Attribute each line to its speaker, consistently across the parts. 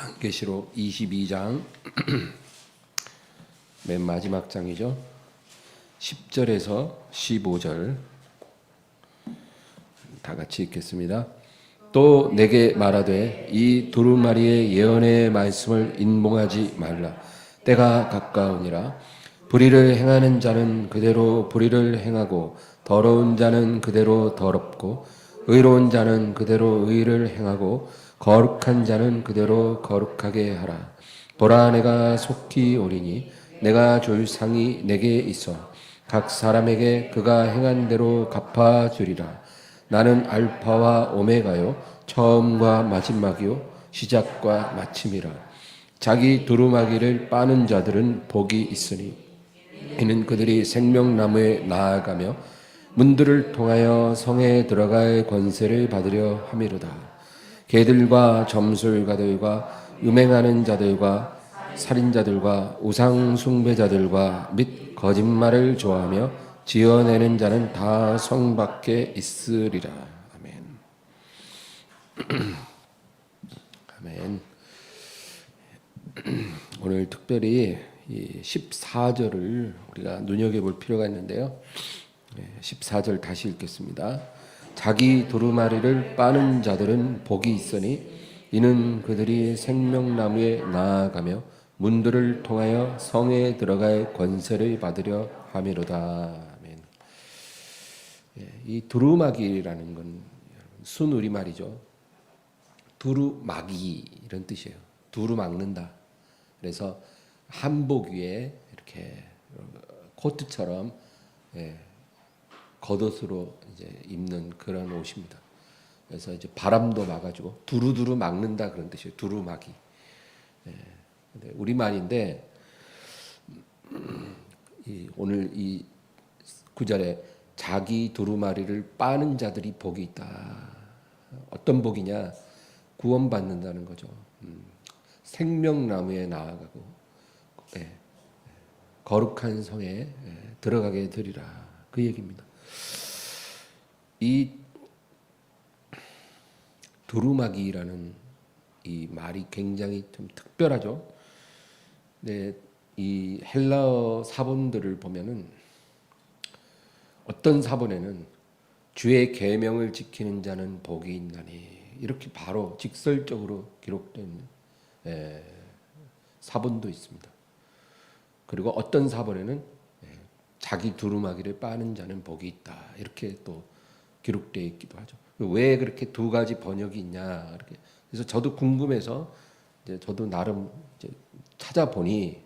Speaker 1: 요한계시록 22장 맨 마지막 장이죠. 10절에서 15절 다 같이 읽겠습니다. 또 내게 말하되 이 두루마리의 예언의 말씀을 인봉하지 말라. 때가 가까우니라. 불의를 행하는 자는 그대로 불의를 행하고 더러운 자는 그대로 더럽고 의로운 자는 그대로 의를 행하고 거룩한 자는 그대로 거룩하게 하라. 보라, 내가 속히 오리니 내가 줄 상이 내게 있어 각 사람에게 그가 행한 대로 갚아주리라. 나는 알파와 오메가요 처음과 마지막이요 시작과 마침이라. 자기 두루마기를 빠는 자들은 복이 있으니 이는 그들이 생명나무에 나아가며 문들을 통하여 성에 들어갈 권세를 받으려 함이로다. 개들과 점술가들과 음행하는 자들과 살인자들과 우상 숭배자들과 및 거짓말을 좋아하며 지어내는 자는 다 성 밖에 있으리라. 아멘. 아멘. 오늘 특별히 이 14절을 우리가 눈여겨볼 필요가 있는데요. 14절 다시 읽겠습니다. 자기 두루마리를 빠는 자들은 복이 있으니 이는 그들이 생명나무에 나아가며 문들을 통하여 성에 들어갈 권세를 받으려 함이로다. 아멘. 이 두루마기라는 건 순우리말이죠. 두루마기 이런 뜻이에요. 두루 막는다. 그래서 한복 위에 이렇게 코트처럼 겉옷으로 이제 입는 그런 옷입니다. 그래서 이제 바람도 막아주고 두루두루 막는다 그런 뜻이에요. 두루마기. 우리말인데 오늘 이 구절에 자기 두루마리를 빠는 자들이 복이 있다. 어떤 복이냐? 구원받는다는 거죠. 생명나무에 나아가고 거룩한 성에 들어가게 되리라. 그 얘기입니다. 이 두루마기라는 이 말이 굉장히 좀 특별하죠. 네, 이 헬라어 사본들을 보면은 어떤 사본에는 주의 계명을 지키는 자는 복이 있나니 이렇게 바로 직설적으로 기록된 사본도 있습니다. 그리고 어떤 사본에는 자기 두루마기를 빠는 자는 복이 있다 이렇게 또 기록되어 있기도 하죠. 왜 그렇게 두 가지 번역이 있냐 이렇게. 그래서 저도 궁금해서 이제 저도 나름 이제 찾아보니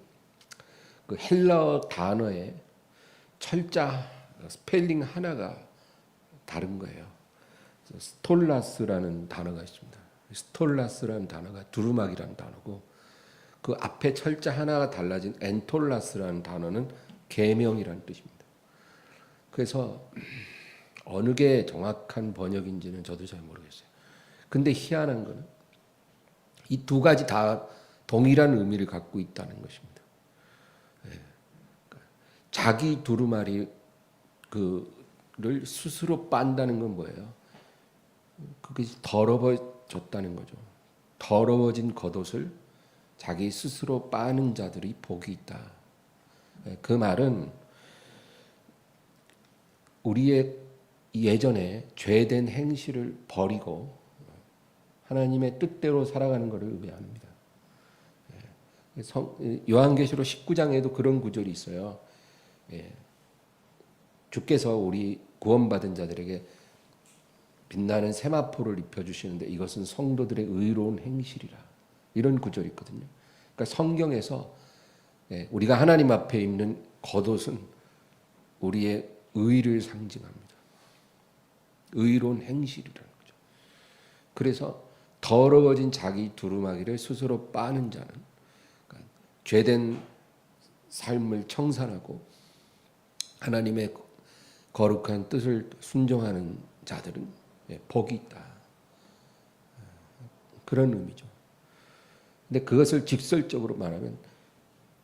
Speaker 1: 그 헬라어 단어에 철자 스펠링 하나가 다른 거예요. 스톨라스라는 단어가 있습니다. 스톨라스라는 단어가 두루마기라는 단어고 그 앞에 철자 하나가 달라진 엔톨라스라는 단어는 계명이라는 뜻입니다. 그래서 어느 게 정확한 번역인지는 저도 잘 모르겠어요. 근데 희한한 거는 이 두 가지 다 동일한 의미를 갖고 있다는 것입니다. 자기 두루마리 그를 스스로 빤다는 건 뭐예요? 그것이 더러워졌다는 거죠. 더러워진 겉옷을 자기 스스로 빠는 자들이 복이 있다. 그 말은 우리의 예전에 죄된 행실을 버리고 하나님의 뜻대로 살아가는 것을 의미합니다. 요한계시록 19장에도 그런 구절이 있어요. 주께서 우리 구원받은 자들에게 빛나는 세마포를 입혀주시는데 이것은 성도들의 의로운 행실이라. 이런 구절이 있거든요. 그러니까 성경에서 우리가 하나님 앞에 입는 겉옷은 우리의 의를 상징합니다. 의로운 행실이라는 거죠. 그래서 더러워진 자기 두루마기를 스스로 빠는 자는 그러니까 죄된 삶을 청산하고 하나님의 거룩한 뜻을 순종하는 자들은 복이 있다. 그런 의미죠. 근데 그것을 직설적으로 말하면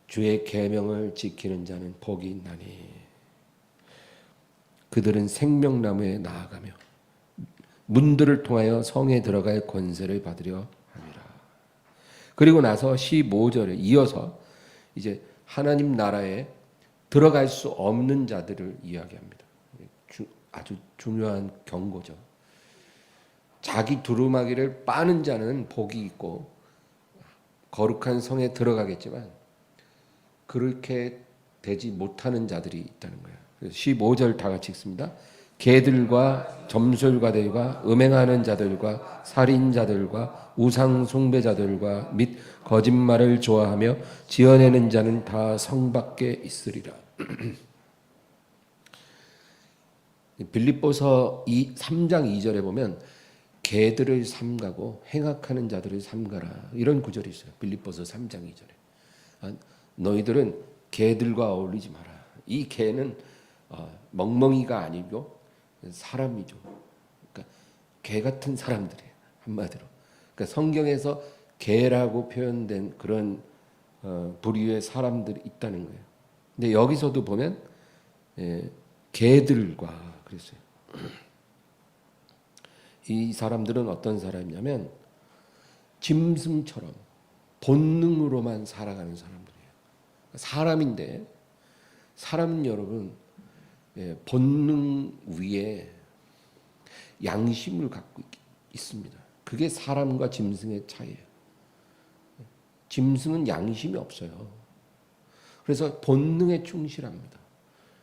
Speaker 1: 주의 계명을 지키는 자는 복이 있나니 그들은 생명나무에 나아가며 문들을 통하여 성에 들어갈 권세를 받으려 함이라. 그리고 나서 15절에 이어서 이제 하나님 나라에 들어갈 수 없는 자들을 이야기합니다. 아주 중요한 경고죠. 자기 두루마기를 빠는 자는 복이 있고 거룩한 성에 들어가겠지만 그렇게 되지 못하는 자들이 있다는 거예요. 15절 다 같이 읽습니다. 개들과 점술가들과 음행하는 자들과 살인자들과 우상 숭배자들과 및 거짓말을 좋아하며 지어내는 자는 다 성 밖에 있으리라. 빌립보서 3장 2절에 보면 개들을 삼가고 행악하는 자들을 삼가라, 이런 구절이 있어요. 빌립보서 3장 2절에 너희들은 개들과 어울리지 마라. 이 개는 멍멍이가 아니고 사람이죠. 그러니까 개 같은 사람들이에요, 한마디로. 그러니까 성경에서 개라고 표현된 그런 부류의 사람들이 있다는 거예요. 근데 여기서도 보면 개들과 그랬어요. 이 사람들은 어떤 사람이냐면 짐승처럼 본능으로만 살아가는 사람들이에요. 사람인데 사람은 여러분 본능 위에 양심을 갖고 있습니다. 그게 사람과 짐승의 차이예요. 짐승은 양심이 없어요. 그래서 본능에 충실합니다.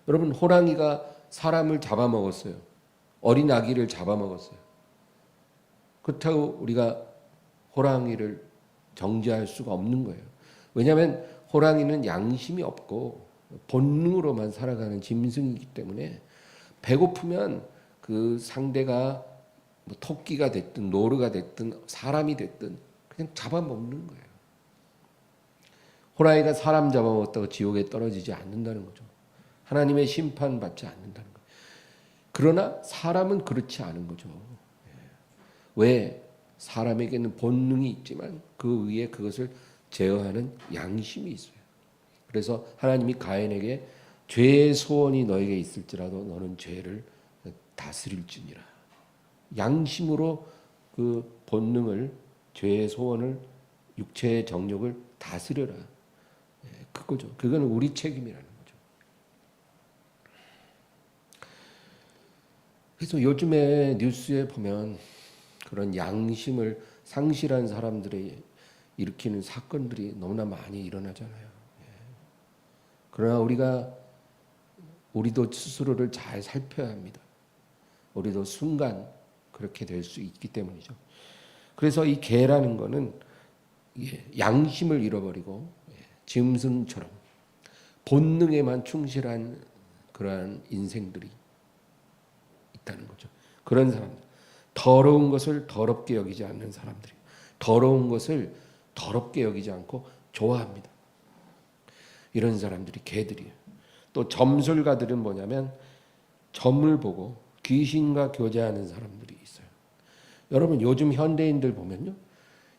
Speaker 1: 여러분, 호랑이가 사람을 잡아먹었어요. 어린 아기를 잡아먹었어요. 그렇다고 우리가 호랑이를 정죄할 수가 없는 거예요. 왜냐하면 호랑이는 양심이 없고 본능으로만 살아가는 짐승이기 때문에 배고프면 그 상대가 뭐 토끼가 됐든 노루가 됐든 사람이 됐든 그냥 잡아먹는 거예요. 호랑이가 사람 잡아먹었다고 지옥에 떨어지지 않는다는 거죠. 하나님의 심판받지 않는다는 거예요. 그러나 사람은 그렇지 않은 거죠. 왜? 사람에게는 본능이 있지만 그 위에 그것을 제어하는 양심이 있어요. 그래서 하나님이 가인에게 죄의 소원이 너에게 있을지라도 너는 죄를 다스릴지니라. 양심으로 그 본능을, 죄의 소원을, 육체의 정욕을 다스려라. 그거죠. 그건 우리 책임이라는 거죠. 그래서 요즘에 뉴스에 보면 그런 양심을 상실한 사람들이 일으키는 사건들이 너무나 많이 일어나잖아요. 그러나 우리도 스스로를 잘 살펴야 합니다. 우리도 순간 그렇게 될 수 있기 때문이죠. 그래서 이 개라는 거는 양심을 잃어버리고 짐승처럼 본능에만 충실한 그러한 인생들이 있다는 거죠. 그런 사람들, 더러운 것을 더럽게 여기지 않는 사람들이, 더러운 것을 더럽게 여기지 않고 좋아합니다. 이런 사람들이 개들이에요. 또 점술가들은 뭐냐면 점을 보고 귀신과 교제하는 사람들이 있어요. 여러분, 요즘 현대인들 보면요,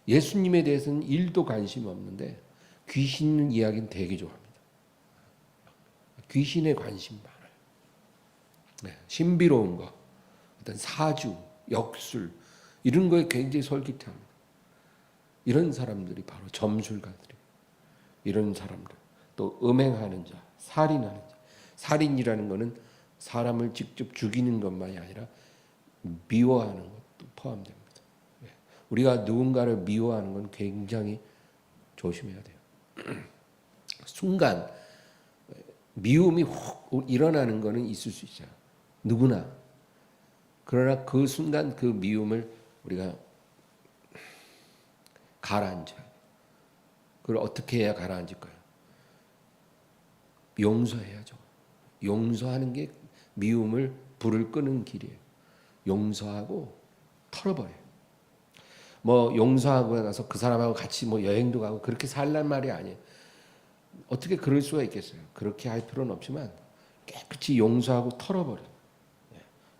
Speaker 1: 예수님에 대해서는 1도 관심이 없는데 귀신 이야기는 되게 좋아합니다. 귀신에 관심 많아요. 신비로운 거, 어떤 사주, 역술 이런 거에 굉장히 솔깃해합니다. 이런 사람들이 바로 점술가들이에요. 이런 사람들. 또 음행하는 자, 살인하는 자. 살인이라는 것은 사람을 직접 죽이는 것만이 아니라 미워하는 것도 포함됩니다. 우리가 누군가를 미워하는 건 굉장히 조심해야 돼요. 순간 미움이 훅 일어나는 것은 있을 수 있어요. 누구나. 그러나 그 순간 그 미움을 우리가 가라앉혀요. 그걸 어떻게 해야 가라앉을까요? 용서해야죠. 용서하는 게 미움을 불을 끄는 길이에요. 용서하고 털어버려요. 뭐 용서하고 나서 그 사람하고 같이 뭐 여행도 가고 그렇게 살란 말이 아니에요. 어떻게 그럴 수가 있겠어요? 그렇게 할 필요는 없지만 깨끗이 용서하고 털어버려요.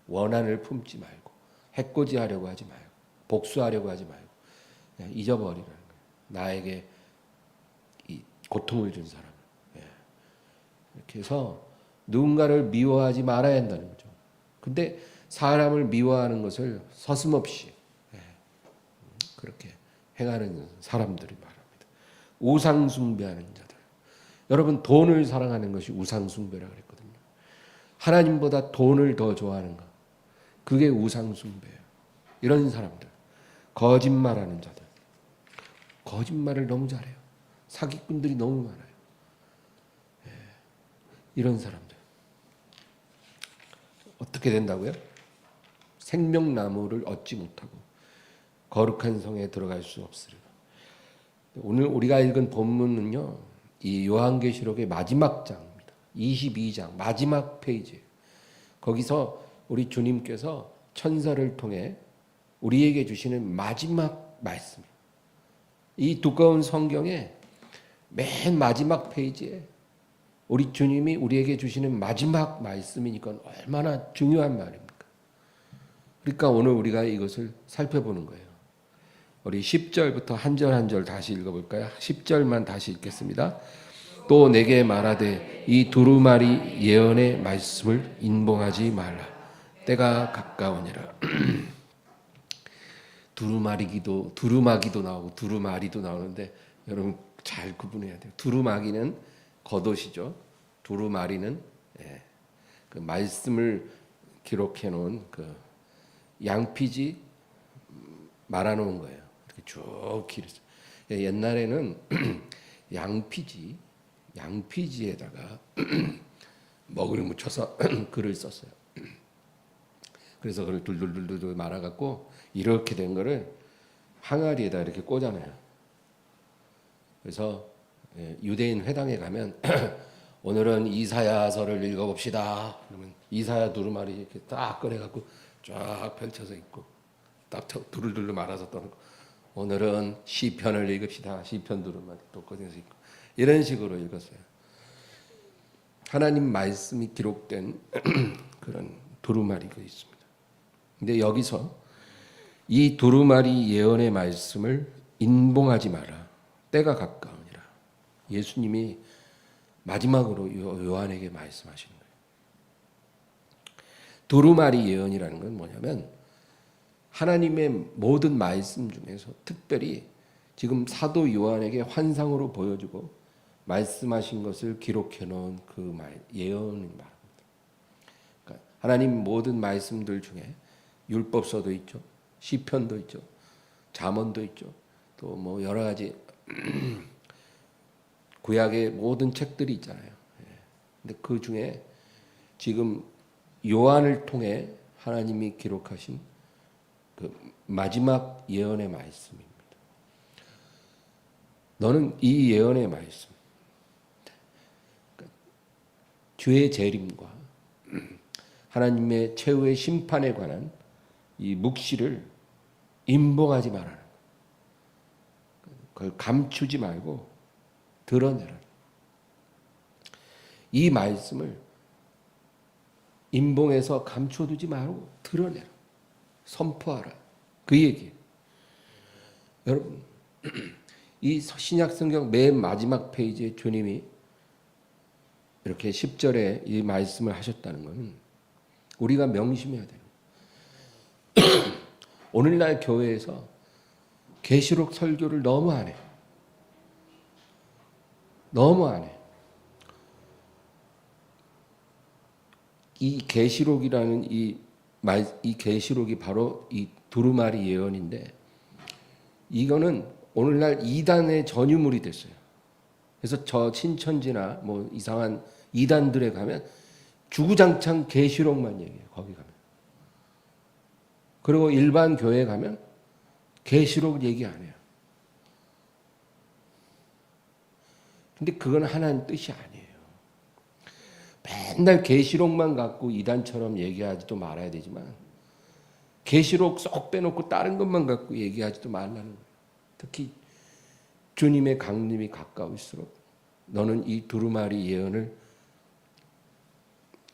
Speaker 1: 원한을 품지 말고 해코지하려고 하지 말고 복수하려고 하지 말고 그냥 잊어버리라는 거예요. 나에게 이 고통을 준 사람. 이렇게 해서 누군가를 미워하지 말아야 한다는 거죠. 근데 사람을 미워하는 것을 서슴없이 그렇게 행하는 사람들이 말합니다. 우상 숭배하는 자들. 여러분, 돈을 사랑하는 것이 우상 숭배라고 그랬거든요. 하나님보다 돈을 더 좋아하는 것, 그게 우상 숭배예요. 이런 사람들, 거짓말하는 자들, 거짓말을 너무 잘해요. 사기꾼들이 너무 많아요. 이런 사람들 어떻게 된다고요? 생명나무를 얻지 못하고 거룩한 성에 들어갈 수 없으리라. 오늘 우리가 읽은 본문은요, 이 요한계시록의 마지막 장입니다. 22장 마지막 페이지. 거기서 우리 주님께서 천사를 통해 우리에게 주시는 마지막 말씀. 이 두꺼운 성경의 맨 마지막 페이지에 우리 주님이 우리에게 주시는 마지막 말씀이니까 얼마나 중요한 말입니까? 그러니까 오늘 우리가 이것을 살펴보는 거예요. 우리 10절부터 한 절 한 절 다시 읽어볼까요? 10절만 다시 읽겠습니다. 또 내게 말하되 이 두루마리 예언의 말씀을 인봉하지 말라. 때가 가까우니라. 두루마기도 나오고 두루마리도 나오는데 여러분 잘 구분해야 돼요. 두루마기는 겉옷이죠. 두루마리는 그 말씀을 기록해 놓은 그 양피지 말아놓은 거예요. 이렇게 쭉 길었어요. 옛날에는 양피지에다가 먹을 묻혀서 글을 썼어요. 그래서 그걸 둘둘둘둘 말아갖고 이렇게 된 거를 항아리에다 이렇게 꽂아놔요. 그래서 유대인 회당에 가면 오늘은 이사야서를 읽어봅시다. 그러면 이사야 두루마리 이렇게 딱 꺼내갖고 쫙 펼쳐서 있고 딱 두루둘루 말아서 떠놓고 오늘은 시편을 읽읍시다. 시편 두루마리 또 꺼내서 있고 이런 식으로 읽었어요. 하나님 말씀이 기록된 그런 두루마리가 있습니다. 근데 여기서 이 두루마리 예언의 말씀을 인봉하지 마라. 때가 가까우니라. 예수님이 마지막으로 요한에게 말씀하시는 거예요. 두루마리 예언이라는 건 뭐냐면 하나님의 모든 말씀 중에서 특별히 지금 사도 요한에게 환상으로 보여주고 말씀하신 것을 기록해 놓은 그 예언을 말합니다. 그러니까 하나님 모든 말씀들 중에 율법서도 있죠. 시편도 있죠. 잠언도 있죠. 또 뭐 여러 가지 구약의 모든 책들이 있잖아요. 근데 그 중에 지금 요한을 통해 하나님이 기록하신 그 마지막 예언의 말씀입니다. 너는 이 예언의 말씀, 주의 재림과 하나님의 최후의 심판에 관한 이 묵시를 인봉하지 말아라. 그걸 감추지 말고 드러내라. 이 말씀을 인봉해서 감춰두지 말고 드러내라. 선포하라. 그 얘기예요. 여러분, 이 신약 성경 맨 마지막 페이지에 주님이 이렇게 10절에 이 말씀을 하셨다는 것은 우리가 명심해야 돼요. 오늘날 교회에서 계시록 설교를 너무 안 해. 너무 안 해. 이 계시록이라는 이 계시록이 바로 이 두루마리 예언인데 이거는 오늘날 이단의 전유물이 됐어요. 그래서 저 신천지나 뭐 이상한 이단들에 가면 주구장창 계시록만 얘기해요. 거기 가면. 그리고 일반 교회 가면 계시록 얘기 안 해요. 근데 그건 하나님 뜻이 아니에요. 맨날 계시록만 갖고 이단처럼 얘기하지도 말아야 되지만 계시록 쏙 빼놓고 다른 것만 갖고 얘기하지도 말라는 거예요. 특히 주님의 강림이 가까울수록 너는 이 두루마리 예언을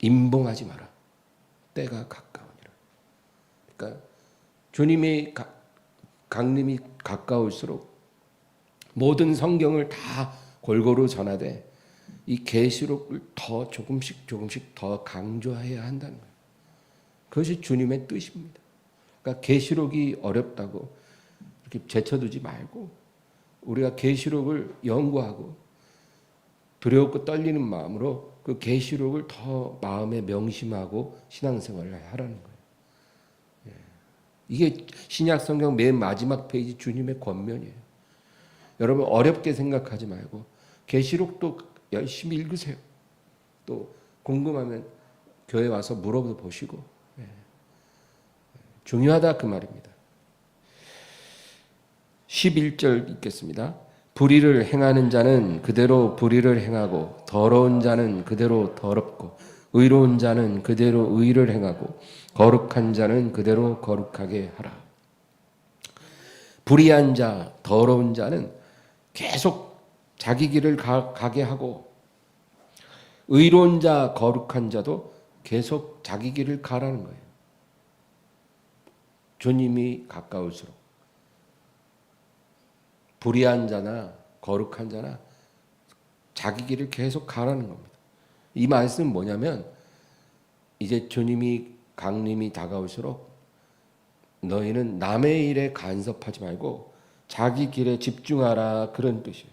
Speaker 1: 인봉하지 마라. 때가 가까우니라. 그러니까 주님의 강림이 가까울수록 모든 성경을 다 골고루 전하되 이 계시록을 더 조금씩 더 강조해야 한다는 거예요. 그것이 주님의 뜻입니다. 그러니까 계시록이 어렵다고 이렇게 제쳐두지 말고 우리가 계시록을 연구하고 두렵고 떨리는 마음으로 그 계시록을 더 마음에 명심하고 신앙생활을 하라는 거예요. 이게 신약 성경 맨 마지막 페이지 주님의 권면이에요. 여러분 어렵게 생각하지 말고 계시록도 열심히 읽으세요. 또 궁금하면 교회 와서 물어보 보시고 중요하다 그 말입니다. 11절 읽겠습니다. 불의를 행하는 자는 그대로 불의를 행하고 더러운 자는 그대로 더럽고 의로운 자는 그대로 의를 행하고 거룩한 자는 그대로 거룩하게 하라. 불의한 자, 더러운 자는 계속 자기 길을 가게 하고 의로운 자, 거룩한 자도 계속 자기 길을 가라는 거예요. 주님이 가까울수록 불의한 자나 거룩한 자나 자기 길을 계속 가라는 겁니다. 이 말씀은 뭐냐면 이제 주님이 강림이 다가올수록 너희는 남의 일에 간섭하지 말고 자기 길에 집중하라 그런 뜻이에요.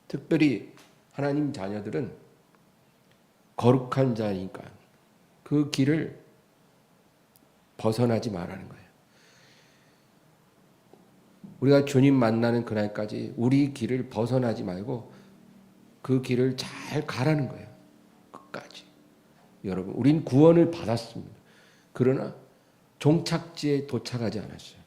Speaker 1: 특별히 하나님 자녀들은 거룩한 자니까 그 길을 벗어나지 말라는 거예요. 우리가 주님 만나는 그날까지 우리 길을 벗어나지 말고 그 길을 잘 가라는 거예요. 끝까지. 여러분, 우린 구원을 받았습니다. 그러나 종착지에 도착하지 않았어요.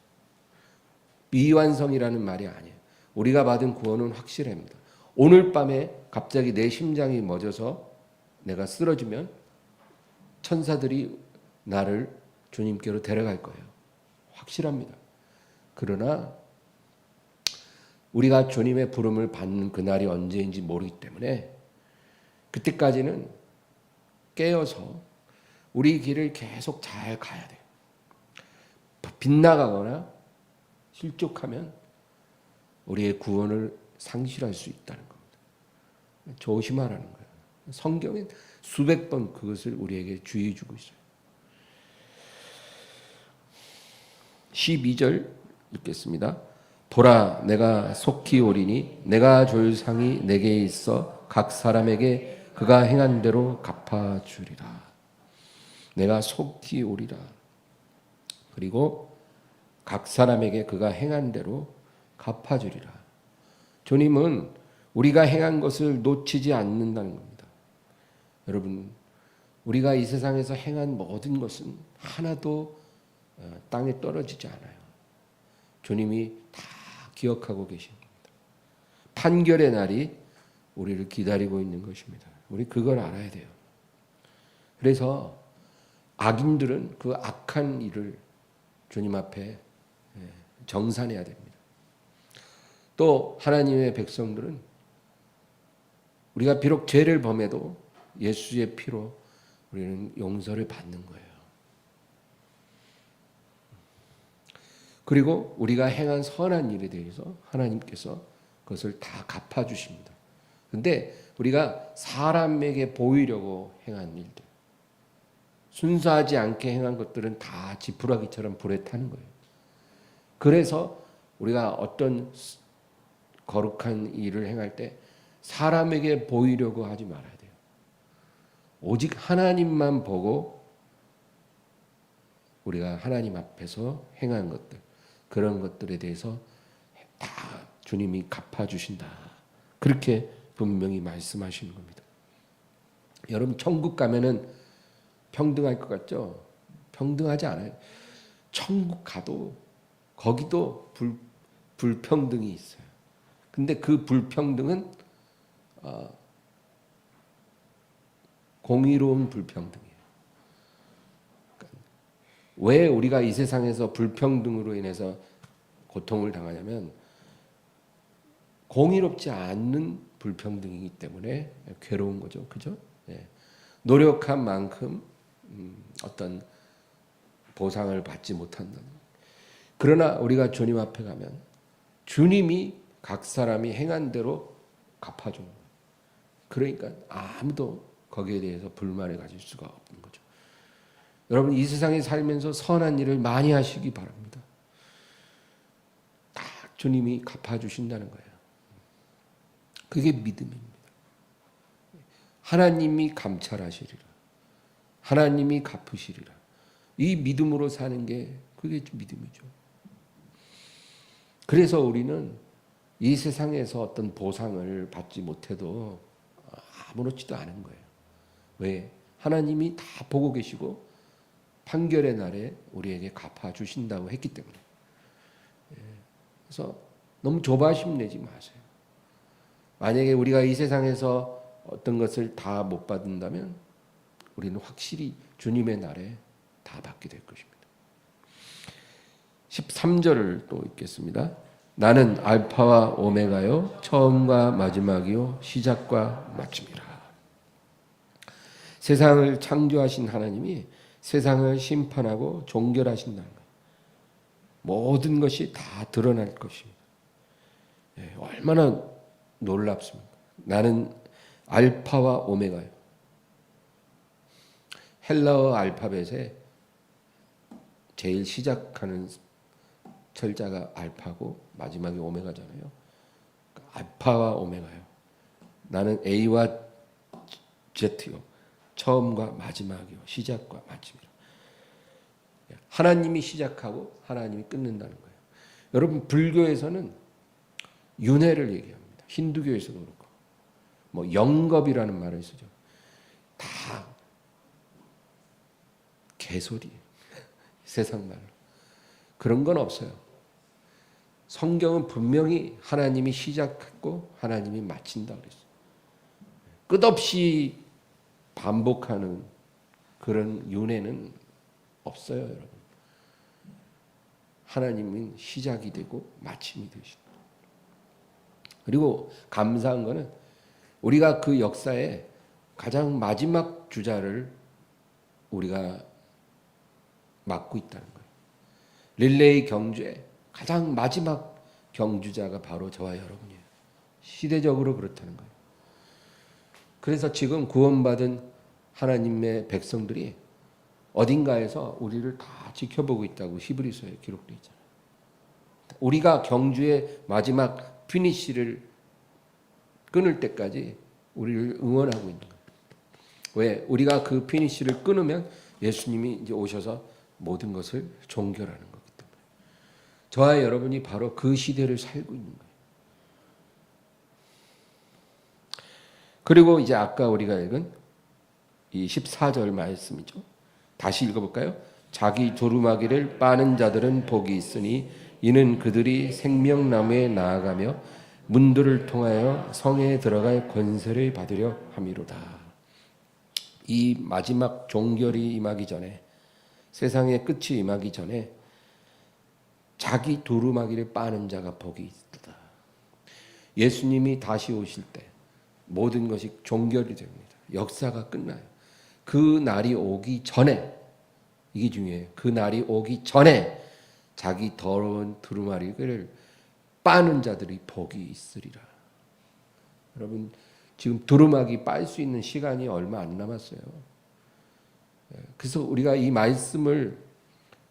Speaker 1: 미완성이라는 말이 아니에요. 우리가 받은 구원은 확실합니다. 오늘 밤에 갑자기 내 심장이 멎어서 내가 쓰러지면 천사들이 나를 주님께로 데려갈 거예요. 확실합니다. 그러나 우리가 주님의 부름을 받는 그날이 언제인지 모르기 때문에 그때까지는 깨어서 우리 길을 계속 잘 가야 돼요. 빗나가거나 실족하면 우리의 구원을 상실할 수 있다는 겁니다. 조심하라는 거예요. 성경은 수백 번 그것을 우리에게 주의해 주고 있어요. 12절 읽겠습니다. 보라 내가 속히 오리니 내가 줄 상이 내게 있어 각 사람에게 그가 행한 대로 갚아주리라. 내가 속히 오리라. 그리고 각 사람에게 그가 행한 대로 갚아주리라. 주님은 우리가 행한 것을 놓치지 않는다는 겁니다. 여러분, 우리가 이 세상에서 행한 모든 것은 하나도 땅에 떨어지지 않아요. 주님이 다 기억하고 계십니다. 판결의 날이 우리를 기다리고 있는 것입니다. 우리 그걸 알아야 돼요. 그래서 악인들은 그 악한 일을 주님 앞에 정산해야 됩니다. 또 하나님의 백성들은 우리가 비록 죄를 범해도 예수의 피로 우리는 용서를 받는 거예요. 그리고 우리가 행한 선한 일에 대해서 하나님께서 그것을 다 갚아주십니다. 그런데 우리가 사람에게 보이려고 행한 일들, 순수하지 않게 행한 것들은 다 지푸라기처럼 불에 타는 거예요. 그래서 우리가 어떤 거룩한 일을 행할 때 사람에게 보이려고 하지 말아야 돼요. 오직 하나님만 보고 우리가 하나님 앞에서 행한 것들, 그런 것들에 대해서 다 주님이 갚아주신다. 그렇게 분명히 말씀하시는 겁니다. 여러분 천국 가면은 평등할 것 같죠? 평등하지 않아요. 천국 가도 거기도 불평등이 있어요. 근데 그 불평등은 공의로운 불평등이에요. 왜 우리가 이 세상에서 불평등으로 인해서 고통을 당하냐면 공의롭지 않는 불평등이기 때문에 괴로운 거죠. 그죠? 예. 노력한 만큼 어떤 보상을 받지 못한다는. 그러나 우리가 주님 앞에 가면 주님이 각 사람이 행한 대로 갚아주는 거예요. 그러니까 아무도 거기에 대해서 불만을 가질 수가 없는 거죠. 여러분 이 세상에 살면서 선한 일을 많이 하시기 바랍니다. 다 주님이 갚아주신다는 거예요. 그게 믿음입니다. 하나님이 감찰하시리라. 하나님이 갚으시리라. 이 믿음으로 사는 게 그게 믿음이죠. 그래서 우리는 이 세상에서 어떤 보상을 받지 못해도 아무렇지도 않은 거예요. 왜? 하나님이 다 보고 계시고 판결의 날에 우리에게 갚아주신다고 했기 때문에. 그래서 너무 조바심 내지 마세요. 만약에 우리가 이 세상에서 어떤 것을 다 못 받는다면 우리는 확실히 주님의 날에 다 받게 될 것입니다. 13절을 또 읽겠습니다. 나는 알파와 오메가요 처음과 마지막이요 시작과 마침이라. 세상을 창조하신 하나님이 세상을 심판하고 종결하신다는 거예요. 모든 것이 다 드러날 것입니다. 얼마나 놀랍습니까? 나는 알파와 오메가요. 헬라어 알파벳에 제일 시작하는 철자가 알파고 마지막이 오메가잖아요. 알파와 오메가요. 나는 A와 Z요. 처음과 마지막이요. 시작과 마침이요. 하나님이 시작하고 하나님이 끊는다는 거예요. 여러분 불교에서는 윤회를 얘기합니다. 힌두교에서도 그렇고 뭐 영겁이라는 말을 쓰죠. 다 개소리. 세상 말로. 그런 건 없어요. 성경은 분명히 하나님이 시작했고 하나님이 마친다 그랬어요. 끝없이 반복하는 그런 윤회는 없어요, 여러분. 하나님은 시작이 되고 마침이 되신다. 그리고 감사한 거는 우리가 그 역사에 가장 마지막 주자를 우리가 맡고 있다는 거예요. 릴레이 경주에 가장 마지막 경주자가 바로 저와 여러분이에요. 시대적으로 그렇다는 거예요. 그래서 지금 구원받은 하나님의 백성들이 어딘가에서 우리를 다 지켜보고 있다고 히브리서에 기록되어 있잖아요. 우리가 경주의 마지막 피니시를 끊을 때까지 우리를 응원하고 있는 거예요. 왜? 우리가 그 피니시를 끊으면 예수님이 이제 오셔서 모든 것을 종결하는 거기 때문에. 저와 여러분이 바로 그 시대를 살고 있는 거예요. 그리고 이제 아까 우리가 읽은 이 14절 말씀이죠. 다시 읽어볼까요? 자기 두루마기를 빠는 자들은 복이 있으니 이는 그들이 생명나무에 나아가며 문들을 통하여 성에 들어갈 권세를 받으려 함이로다. 이 마지막 종결이 임하기 전에, 세상의 끝이 임하기 전에 자기 두루마기를 빠는 자가 복이 있다. 예수님이 다시 오실 때 모든 것이 종결이 됩니다. 역사가 끝나요. 그 날이 오기 전에, 이게 중요해요. 그 날이 오기 전에 자기 더러운 두루마기를 빠는 자들이 복이 있으리라. 여러분 지금 두루마기 빨 수 있는 시간이 얼마 안 남았어요. 그래서 우리가 이 말씀을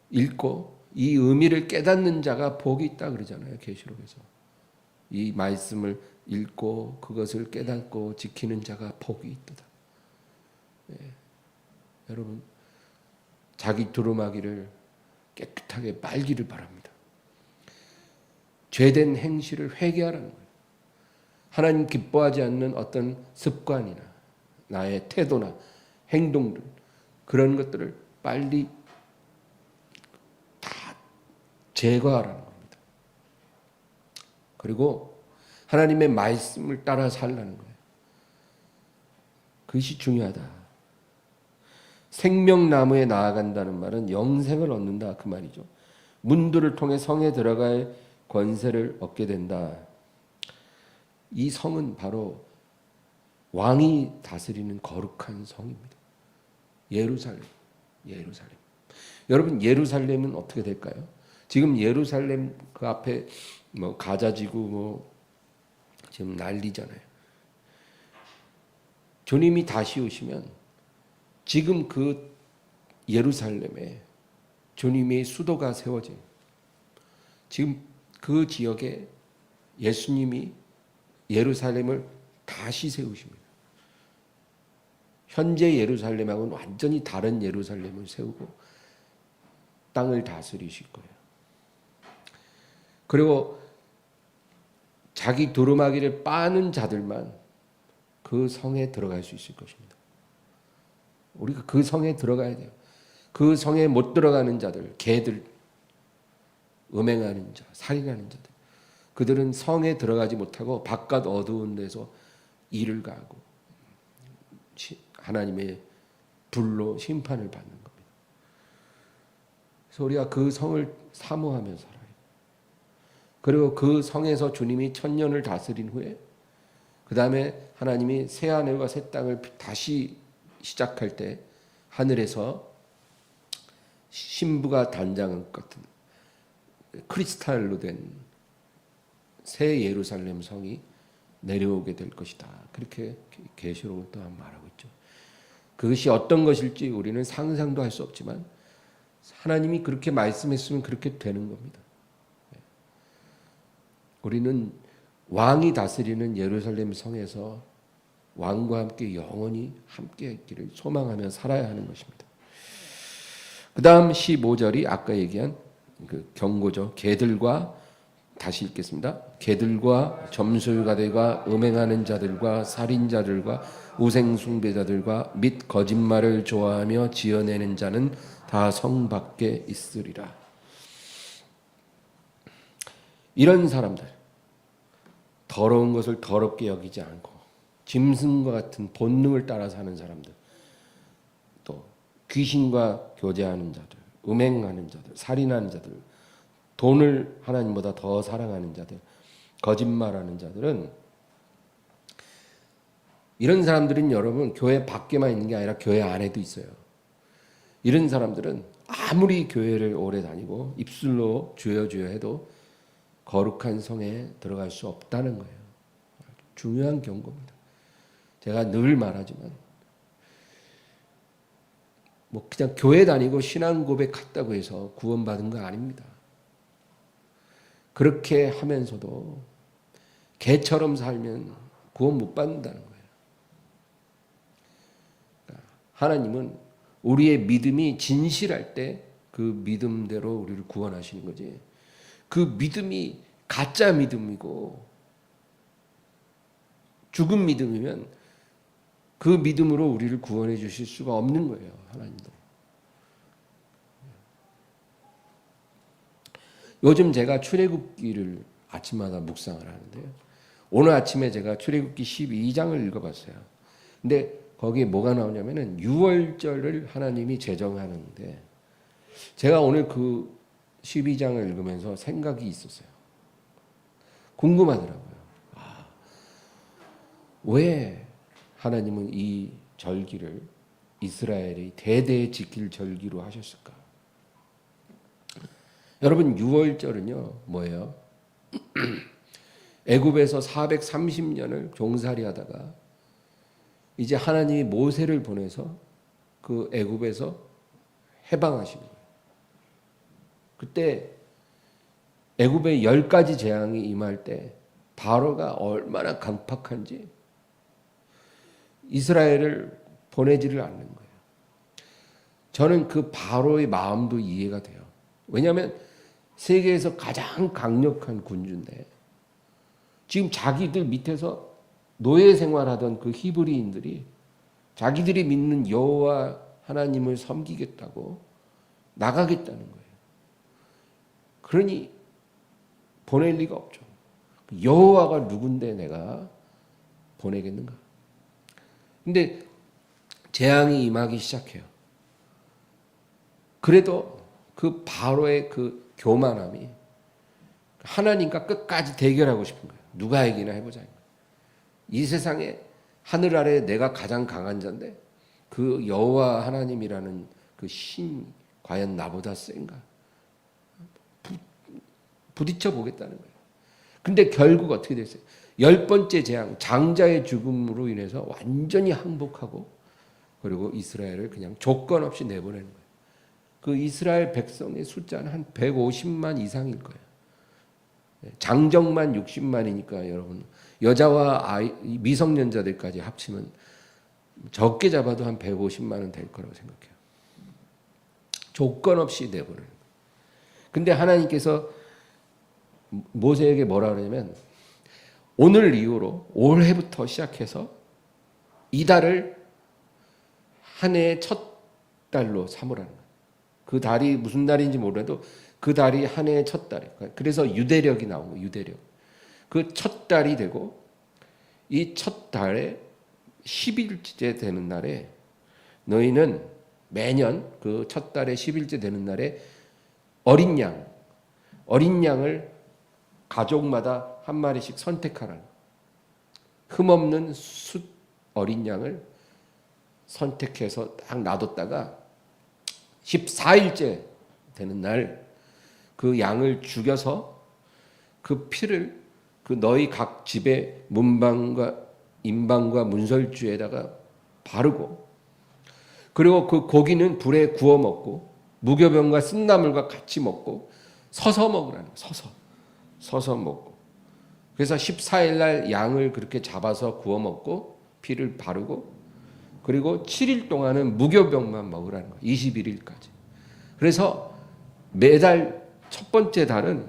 Speaker 1: 읽고 이 의미를 깨닫는 자가 복이 있다 그러잖아요. 계시록에서. 이 말씀을 읽고 그것을 깨닫고 지키는 자가 복이 있다. 여러분 자기 두루마기를 깨끗하게 빨기를 바랍니다. 죄된 행실을 회개하라는 거예요. 하나님 기뻐하지 않는 어떤 습관이나 나의 태도나 행동들, 그런 것들을 빨리 다 제거하라는 겁니다. 그리고 하나님의 말씀을 따라 살라는 거예요. 그것이 중요하다. 생명나무에 나아간다는 말은 영생을 얻는다 그 말이죠. 문들을 통해 성에 들어갈 권세를 얻게 된다. 이 성은 바로 왕이 다스리는 거룩한 성입니다. 예루살렘. 여러분 예루살렘은 어떻게 될까요? 지금 예루살렘 그 앞에 뭐 가자지구 뭐 지금 난리잖아요. 주님이 다시 오시면 지금 그 예루살렘에 주님의 수도가 세워져요. 지금 그 지역에 예수님이 예루살렘을 다시 세우십니다. 현재 예루살렘하고는 완전히 다른 예루살렘을 세우고 땅을 다스리실 거예요. 그리고 자기 두루마기를 빠는 자들만 그 성에 들어갈 수 있을 것입니다. 우리가 그 성에 들어가야 돼요. 그 성에 못 들어가는 자들, 개들, 음행하는 자, 살인하는 자들, 그들은 성에 들어가지 못하고 바깥 어두운 데서 일을 가하고 하나님의 불로 심판을 받는 겁니다. 그래서 우리가 그 성을 사모하며 살아요. 그리고 그 성에서 주님이 천년을 다스린 후에 그 다음에 하나님이 새 하늘과 새 땅을 다시 시작할 때 하늘에서 신부가 단장한 것 같은 크리스탈로 된 새 예루살렘 성이 내려오게 될 것이다. 그렇게 계시록은 또한 말하고 있죠. 그것이 어떤 것일지 우리는 상상도 할 수 없지만 하나님이 그렇게 말씀했으면 그렇게 되는 겁니다. 우리는 왕이 다스리는 예루살렘 성에서 왕과 함께 영원히 함께 있기를 소망하며 살아야 하는 것입니다. 그 다음 15절이 아까 얘기한 그 경고죠. 개들과, 다시 읽겠습니다. 개들과 점술가들과 음행하는 자들과 살인자들과 우생숭배자들과 및 거짓말을 좋아하며 지어내는 자는 다 성 밖에 있으리라. 이런 사람들, 더러운 것을 더럽게 여기지 않고 짐승과 같은 본능을 따라 사는 사람들, 또 귀신과 교제하는 자들, 음행하는 자들, 살인하는 자들, 돈을 하나님보다 더 사랑하는 자들, 거짓말하는 자들은, 이런 사람들은 여러분 교회 밖에만 있는 게 아니라 교회 안에도 있어요. 이런 사람들은 아무리 교회를 오래 다니고 입술로 주여 주여 해도 거룩한 성에 들어갈 수 없다는 거예요. 중요한 경고입니다. 제가 늘 말하지만 뭐 그냥 교회 다니고 신앙 고백했다고 해서 구원받은 거 아닙니다. 그렇게 하면서도 개처럼 살면 구원 못 받는다는 거예요. 하나님은 우리의 믿음이 진실할 때 그 믿음대로 우리를 구원하시는 거지. 그 믿음이 가짜 믿음이고 죽은 믿음이면 그 믿음으로 우리를 구원해 주실 수가 없는 거예요. 하나님도. 요즘 제가 출애굽기를 아침마다 묵상을 하는데요. 오늘 아침에 제가 출애굽기 12장을 읽어봤어요. 근데 거기에 뭐가 나오냐면은 6월절을 하나님이 제정하는데 제가 오늘 그 12장을 읽으면서 생각이 있었어요. 궁금하더라고요. 왜 하나님은 이 절기를 이스라엘이 대대에 지킬 절기로 하셨을까? 여러분 6월절은요 뭐예요? 애굽에서 430년을 종살이 하다가 이제 하나님이 모세를 보내서 그 애굽에서 해방하시는 거예요. 그때 애굽에 10가지 재앙이 임할 때 바로가 얼마나 강팍한지 이스라엘을 보내지를 않는 거예요. 저는 그 바로의 마음도 이해가 돼요. 왜냐하면 세계에서 가장 강력한 군주인데 지금 자기들 밑에서 노예 생활하던 그 히브리인들이 자기들이 믿는 여호와 하나님을 섬기겠다고 나가겠다는 거예요. 그러니 보낼 리가 없죠. 여호와가 누군데 내가 보내겠는가? 근데 재앙이 임하기 시작해요. 그래도 그 바로의 그 교만함이 하나님과 끝까지 대결하고 싶은 거예요. 누가 이기나 해보자. 이 세상에 하늘 아래 내가 가장 강한 자인데 그 여호와 하나님이라는 그 신 과연 나보다 센가? 부딪혀 보겠다는 거예요. 근데 결국 어떻게 됐어요? 10번째 재앙, 장자의 죽음으로 인해서 완전히 항복하고 그리고 이스라엘을 그냥 조건 없이 내보내는 거예요. 그 이스라엘 백성의 숫자는 한 150만 이상일 거예요. 장정만 60만이니까 여러분 여자와 아이 미성년자들까지 합치면 적게 잡아도 한 150만은 될 거라고 생각해요. 조건 없이 내버려요. 근데 하나님께서 모세에게 뭐라 그러냐면 오늘 이후로 올해부터 시작해서 이달을 한 해의 첫 달로 삼으라는 거예요. 그 달이 무슨 달인지 모르도 그 달이 한 해의 첫 달이에요. 그래서 유대력이 나오고 유대력. 그 첫 달이 되고 이 첫 달에 10일째 되는 날에 너희는 매년 그 첫 달에 10일째 되는 날에 어린 양을 가족마다 한 마리씩 선택하라는 흠없는 숫 어린 양을 선택해서 딱 놔뒀다가 14일째 되는 날 그 양을 죽여서 그 피를 그 너희 각 집의 문방과 임방과 문설주에다가 바르고 그리고 그 고기는 불에 구워 먹고 무교병과 쓴나물과 같이 먹고 서서 먹으라는 거예요. 서서 먹고. 그래서 14일 날 양을 그렇게 잡아서 구워 먹고 피를 바르고 그리고 7일 동안은 무교병만 먹으라는 거예요. 21일까지. 그래서 매달 첫 번째 달은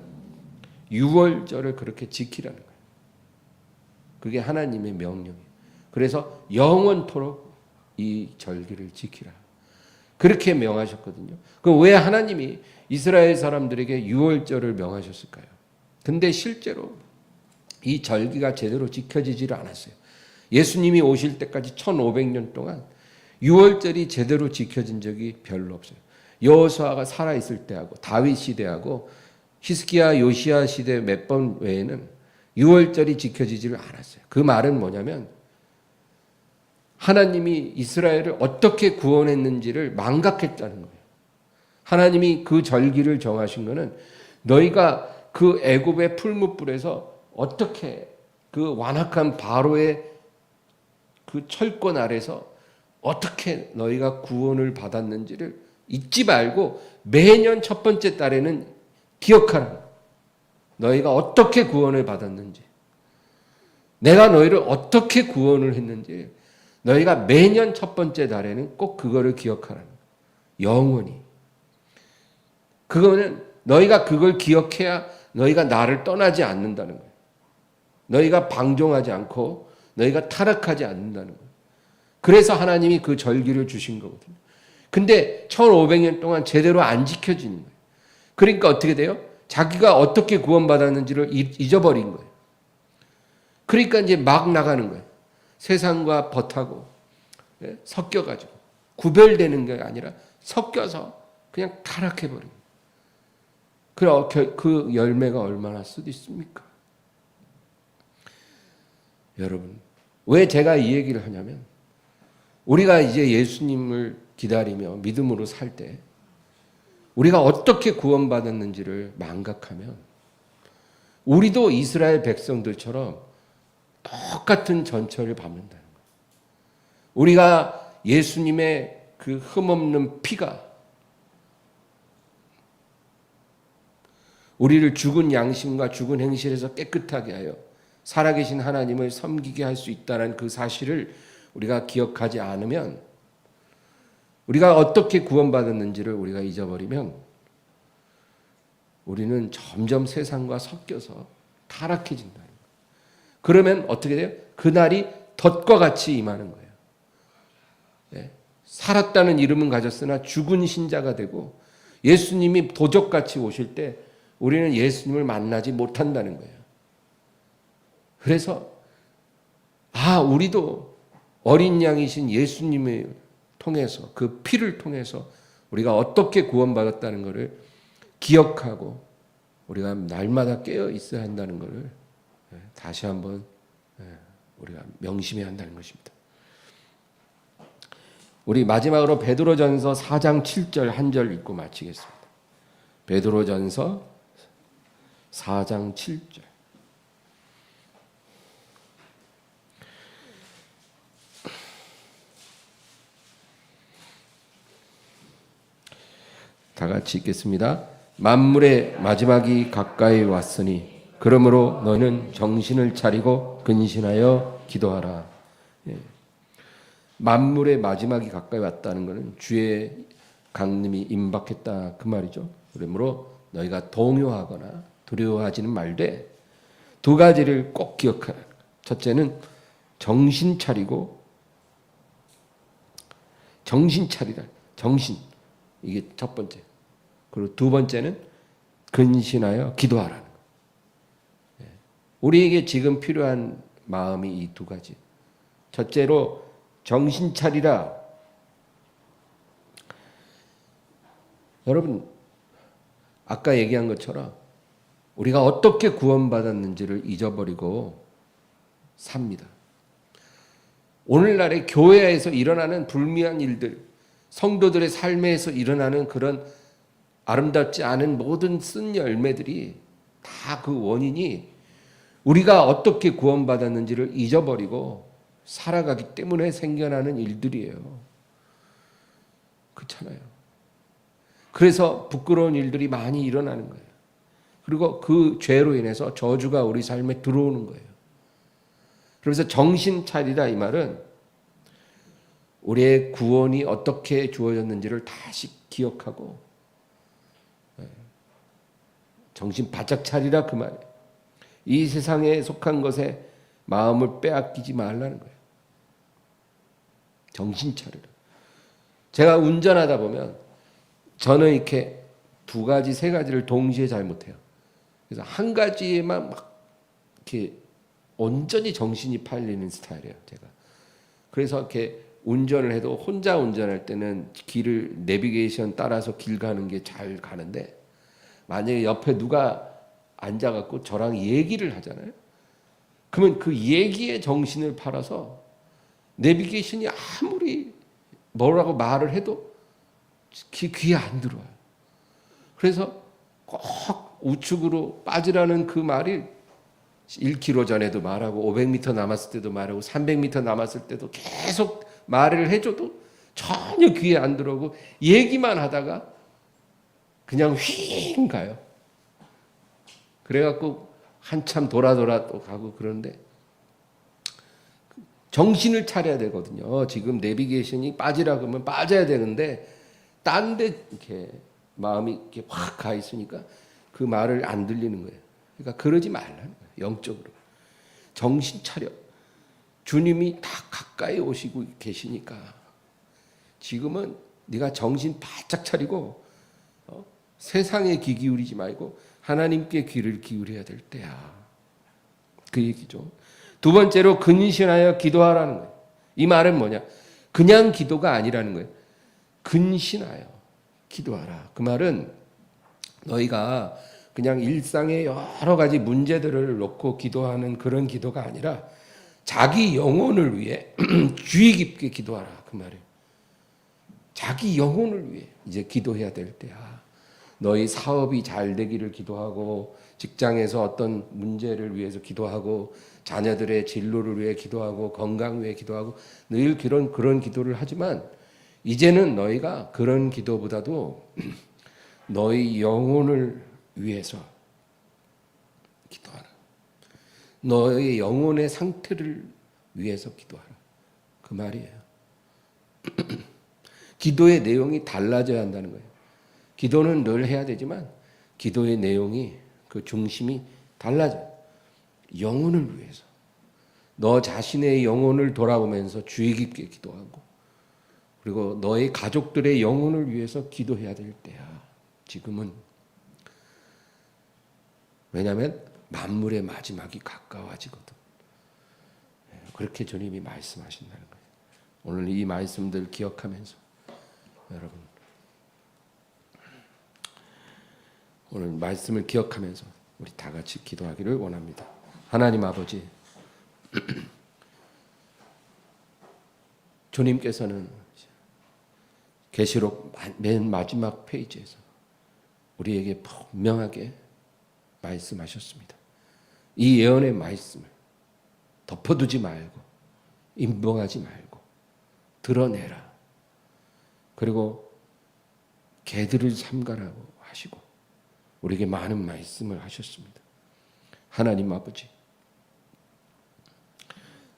Speaker 1: 유월절을 그렇게 지키라는 거예요. 그게 하나님의 명령이에요. 그래서 영원토록 이 절기를 지키라. 그렇게 명하셨거든요. 그럼 왜 하나님이 이스라엘 사람들에게 유월절을 명하셨을까요? 근데 실제로 이 절기가 제대로 지켜지지를 않았어요. 예수님이 오실 때까지 1500년 동안 유월절이 제대로 지켜진 적이 별로 없어요. 여호수아가 살아있을 때하고 다윗 시대하고 히스기야 요시야 시대 몇 번 외에는 유월절이 지켜지지를 않았어요. 그 말은 뭐냐면 하나님이 이스라엘을 어떻게 구원했는지를 망각했다는 거예요. 하나님이 그 절기를 정하신 것은 너희가 그 애굽의 풀무불에서 어떻게 그 완악한 바로의 그 철권 아래서 어떻게 너희가 구원을 받았는지를 잊지 말고 매년 첫 번째 달에는 기억하라. 너희가 어떻게 구원을 받았는지, 내가 너희를 어떻게 구원을 했는지 너희가 매년 첫 번째 달에는 꼭 그거를 기억하라는 거예요. 영원히. 그거는 너희가 그걸 기억해야 너희가 나를 떠나지 않는다는 거예요. 너희가 방종하지 않고 너희가 타락하지 않는다는 거예요. 그래서 하나님이 그 절기를 주신 거거든요. 근데 1500년 동안 제대로 안 지켜지는 거예요. 그러니까 어떻게 돼요? 자기가 어떻게 구원받았는지를 잊어버린 거예요. 그러니까 이제 막 나가는 거예요. 세상과 벗하고 섞여가지고 구별되는 게 아니라 섞여서 그냥 타락해버린 거예요. 그 열매가 얼마나 쓰디습니까? 여러분, 왜 제가 이 얘기를 하냐면 우리가 이제 예수님을 기다리며 믿음으로 살 때 우리가 어떻게 구원받았는지를 망각하면 우리도 이스라엘 백성들처럼 똑같은 전철을 밟는다는 거예요. 우리가 예수님의 그 흠없는 피가 우리를 죽은 양심과 죽은 행실에서 깨끗하게 하여 살아계신 하나님을 섬기게 할 수 있다는 그 사실을 우리가 기억하지 않으면 우리가 어떻게 구원받았는지를 우리가 잊어버리면 우리는 점점 세상과 섞여서 타락해진다는 거예요. 그러면 어떻게 돼요? 그날이 덫과 같이 임하는 거예요. 네. 살았다는 이름은 가졌으나 죽은 신자가 되고 예수님이 도적같이 오실 때 우리는 예수님을 만나지 못한다는 거예요. 그래서 우리도 어린 양이신 예수님을 통해서 그 피를 통해서 우리가 어떻게 구원받았다는 것을 기억하고 우리가 날마다 깨어 있어야 한다는 것을 다시 한번 우리가 명심해야 한다는 것입니다. 우리 마지막으로 베드로전서 4장 7절 한 절 읽고 마치겠습니다. 베드로전서 4장 7절. 다 같이 읽겠습니다. 만물의 마지막이 가까이 왔으니 그러므로 너희는 정신을 차리고 근신하여 기도하라. 예. 만물의 마지막이 가까이 왔다는 것은 주의 강림이 임박했다 그 말이죠. 그러므로 너희가 동요하거나 두려워하지는 말되 두 가지를 꼭 기억하라. 첫째는 정신 차리고, 정신 차리라. 정신, 이게 첫 번째. 그리고 두 번째는 근신하여 기도하라는 거예요. 우리에게 지금 필요한 마음이 이 두 가지. 첫째로 정신 차리라. 여러분, 아까 얘기한 것처럼 우리가 어떻게 구원받았는지를 잊어버리고 삽니다. 오늘날의 교회에서 일어나는 불미한 일들, 성도들의 삶에서 일어나는 그런 아름답지 않은 모든 쓴 열매들이 다 그 원인이 우리가 어떻게 구원받았는지를 잊어버리고 살아가기 때문에 생겨나는 일들이에요. 그렇잖아요. 그래서 부끄러운 일들이 많이 일어나는 거예요. 그리고 그 죄로 인해서 저주가 우리 삶에 들어오는 거예요. 그래서 정신 차리라 이 말은 우리의 구원이 어떻게 주어졌는지를 다시 기억하고 정신 바짝 차리라 그 말이에요. 이 세상에 속한 것에 마음을 빼앗기지 말라는 거예요. 정신 차리라. 제가 운전하다 보면 저는 이렇게 두 가지, 세 가지를 동시에 잘 못해요. 그래서 한 가지에만 막 이렇게 온전히 정신이 팔리는 스타일이에요, 제가. 그래서 이렇게 운전을 해도 혼자 운전할 때는 길을 내비게이션 따라서 길 가는 게 잘 가는데 만약에 옆에 누가 앉아갖고 저랑 얘기를 하잖아요. 그러면 그 얘기에 정신을 팔아서 내비게이션이 아무리 뭐라고 말을 해도 귀에 안 들어와요. 그래서 꼭 우측으로 빠지라는 그 말이 1km 전에도 말하고 500m 남았을 때도 말하고 300m 남았을 때도 계속 말을 해줘도 전혀 귀에 안 들어오고 얘기만 하다가 그냥 휙 가요. 그래갖고 한참 돌아 또 가고 그런데 정신을 차려야 되거든요. 지금 내비게이션이 빠지라 그러면 빠져야 되는데 딴 데 이렇게 마음이 이렇게 확 가 있으니까 그 말을 안 들리는 거예요. 그러니까 그러지 말라는 거예요. 영적으로. 정신 차려. 주님이 다 가까이 오시고 계시니까 지금은 네가 정신 바짝 차리고 세상에 귀 기울이지 말고 하나님께 귀를 기울여야 될 때야. 그 얘기죠. 두 번째로 근신하여 기도하라는 거예요. 이 말은 뭐냐? 그냥 기도가 아니라는 거예요. 근신하여 기도하라. 그 말은 너희가 그냥 일상의 여러 가지 문제들을 놓고 기도하는 그런 기도가 아니라 자기 영혼을 위해 주의 깊게 기도하라. 그 말이에요. 자기 영혼을 위해 이제 기도해야 될 때야. 너희 사업이 잘 되기를 기도하고 직장에서 어떤 문제를 위해서 기도하고 자녀들의 진로를 위해 기도하고 건강 위해 기도하고 늘 그런 기도를 하지만 이제는 너희가 그런 기도보다도 너희 영혼을 위해서 기도하라. 너의 영혼의 상태를 위해서 기도하라. 그 말이에요. 기도의 내용이 달라져야 한다는 거예요. 기도는 늘 해야 되지만 기도의 내용이 그 중심이 달라져요. 영혼을 위해서. 너 자신의 영혼을 돌아보면서 주의 깊게 기도하고 그리고 너의 가족들의 영혼을 위해서 기도해야 될 때야. 지금은. 왜냐하면 만물의 마지막이 가까워지거든. 그렇게 주님이 말씀하신다는 거예요. 오늘 이 말씀들 기억하면서 여러분 오늘 말씀을 기억하면서 우리 다 같이 기도하기를 원합니다. 하나님 아버지, 주님께서는 계시록 맨 마지막 페이지에서 우리에게 분명하게 말씀하셨습니다. 이 예언의 말씀을 덮어두지 말고 임봉하지 말고 드러내라. 그리고 개들을 삼가라고 하시고 우리에게 많은 말씀을 하셨습니다. 하나님 아버지,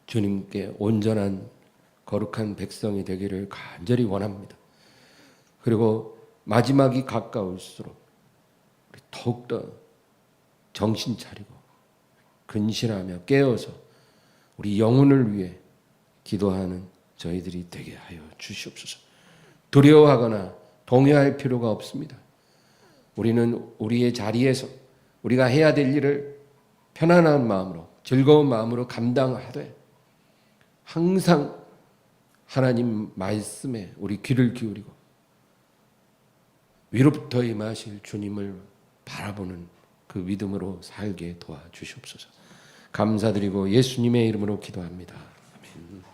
Speaker 1: 주님께 온전한 거룩한 백성이 되기를 간절히 원합니다. 그리고 마지막이 가까울수록 우리 더욱더 정신 차리고 근신하며 깨어서 우리 영혼을 위해 기도하는 저희들이 되게 하여 주시옵소서. 두려워하거나 동요할 필요가 없습니다. 우리는 우리의 자리에서 우리가 해야 될 일을 편안한 마음으로, 즐거운 마음으로 감당하되 항상 하나님 말씀에 우리 귀를 기울이고 위로부터 임하실 주님을 바라보는 그 믿음으로 살게 도와주시옵소서. 감사드리고 예수님의 이름으로 기도합니다. 아멘.